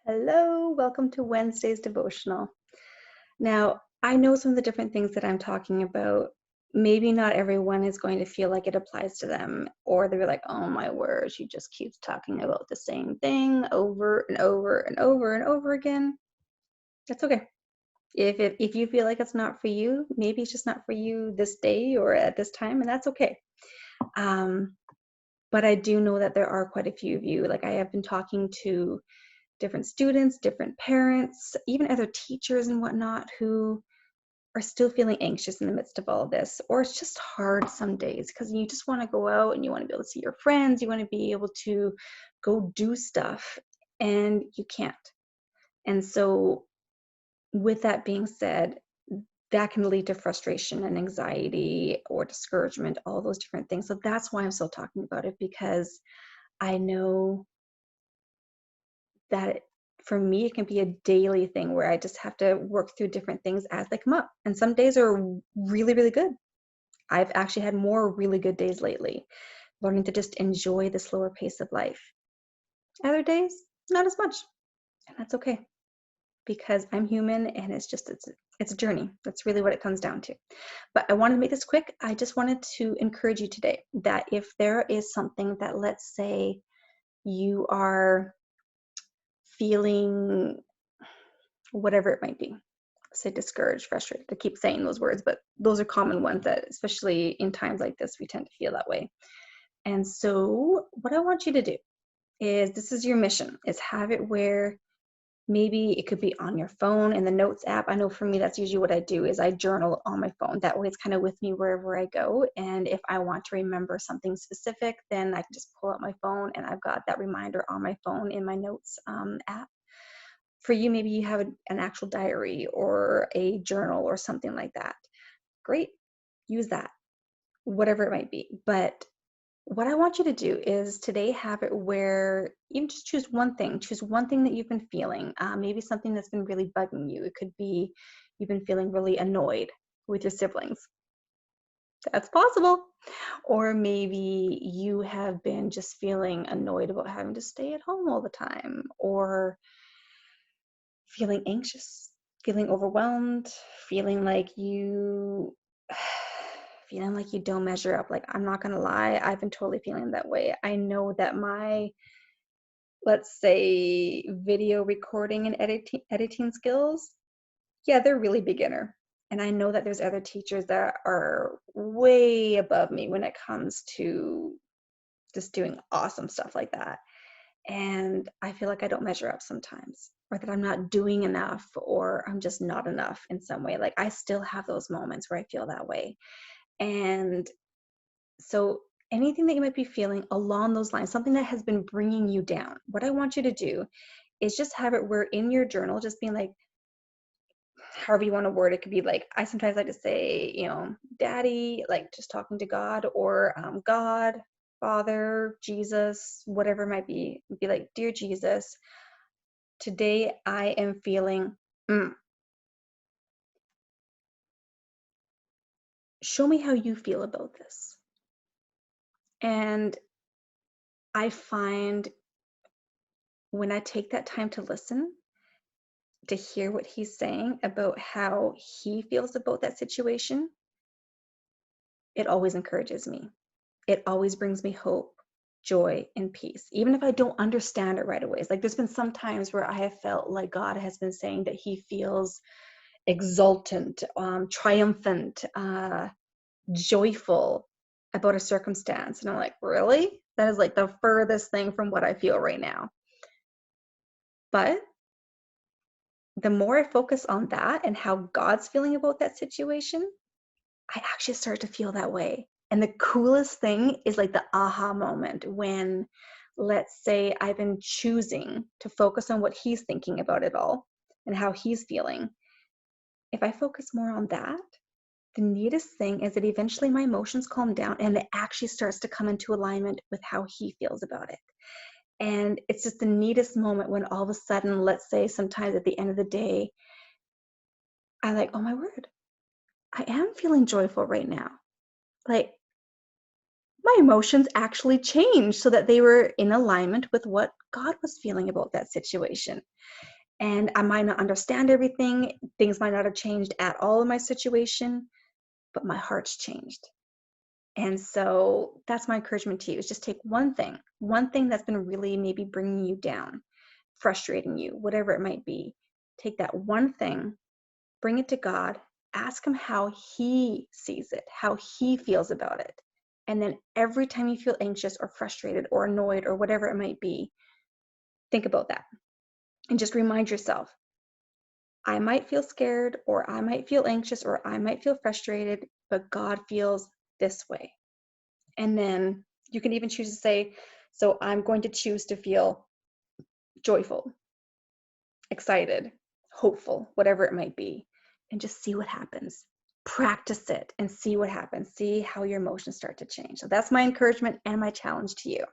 Hello, welcome to Wednesday's devotional. Now, I know some of the different things that I'm talking about. Maybe not everyone is going to feel like it applies to them, or they're like, oh my word, she just keeps talking about the same thing over and over and over and over again. That's okay. If you feel like it's not for you, maybe it's just not for you this day or at this time, and that's okay. Um, but I do know that there are quite a few of you. Like I have been talking to different students, different parents, even other teachers and whatnot who are still feeling anxious in the midst of all of this. Or it's just hard some days because you just want to go out and you want to be able to see your friends, you want to be able to go do stuff, and you can't. And so, with that being said, that can lead to frustration and anxiety or discouragement, all those different things. So that's why I'm still talking about it, because I know that for me, it can be a daily thing where I just have to work through different things as they come up. And some days are really, really good. I've actually had more really good days lately, learning to just enjoy the slower pace of life. Other days, not as much. And that's okay, because I'm human and it's a journey. That's really what it comes down to. But I wanted to make this quick. I just wanted to encourage you today that if there is something that, let's say, you are feeling whatever it might be, say discouraged, frustrated. I keep saying those words, but those are common ones that, especially in times like this, we tend to feel that way. And so what I want you to do is, this is your mission, is have it where maybe it could be on your phone in the notes app. I know for me, that's usually what I do, is I journal on my phone. That way it's kind of with me wherever I go. And if I want to remember something specific, then I can just pull out my phone and I've got that reminder on my phone in my notes app. For you, maybe you have an actual diary or a journal or something like that. Great, use that, whatever it might be. But what I want you to do is today have it where you just choose one thing that you've been feeling. Maybe something that's been really bugging you. It could be you've been feeling really annoyed with your siblings. That's possible. Or maybe you have been just feeling annoyed about having to stay at home all the time, or feeling anxious, feeling overwhelmed, feeling like you feeling like you don't measure up. Like, I'm not gonna lie, I've been totally feeling that way. I know that my, let's say, video recording and editing skills, yeah, they're really beginner. And I know that there's other teachers that are way above me when it comes to just doing awesome stuff like that. And I feel like I don't measure up sometimes, or that I'm not doing enough, or I'm just not enough in some way. Like, I still have those moments where I feel that way. And so anything that you might be feeling along those lines, something that has been bringing you down, what I want you to do is just have it where in your journal, just being like, however you want to word it, could be like, I sometimes like to say, daddy, like just talking to God, or God, Father, Jesus, whatever it might be like, dear Jesus, today I am feeling, mm, show me how you feel about this. And I find when I take that time to listen, to hear what he's saying about how he feels about that situation, it always encourages me. It always brings me hope, joy, and peace. Even if I don't understand it right away. It's like there's been some times where I have felt like God has been saying that he feels exultant, triumphant, joyful about a circumstance. And I'm like, really? That is like the furthest thing from what I feel right now. But the more I focus on that and how God's feeling about that situation, I actually start to feel that way. And the coolest thing is like the aha moment when, let's say, I've been choosing to focus on what he's thinking about it all and how he's feeling. If I focus more on that, the neatest thing is that eventually my emotions calm down and it actually starts to come into alignment with how he feels about it. And it's just the neatest moment when all of a sudden, let's say sometimes at the end of the day, I like, oh my word, I am feeling joyful right now. Like, my emotions actually changed so that they were in alignment with what God was feeling about that situation. And I might not understand everything, things might not have changed at all in my situation, but my heart's changed. And so that's my encouragement to you, is just take one thing that's been really maybe bringing you down, frustrating you, whatever it might be. Take that one thing, bring it to God, ask him how he sees it, how he feels about it. And then every time you feel anxious or frustrated or annoyed or whatever it might be, think about that and just remind yourself, I might feel scared or I might feel anxious or I might feel frustrated, but God feels this way. And then you can even choose to say, so I'm going to choose to feel joyful, excited, hopeful, whatever it might be, and just see what happens. Practice it and see what happens. See how your emotions start to change. So that's my encouragement and my challenge to you.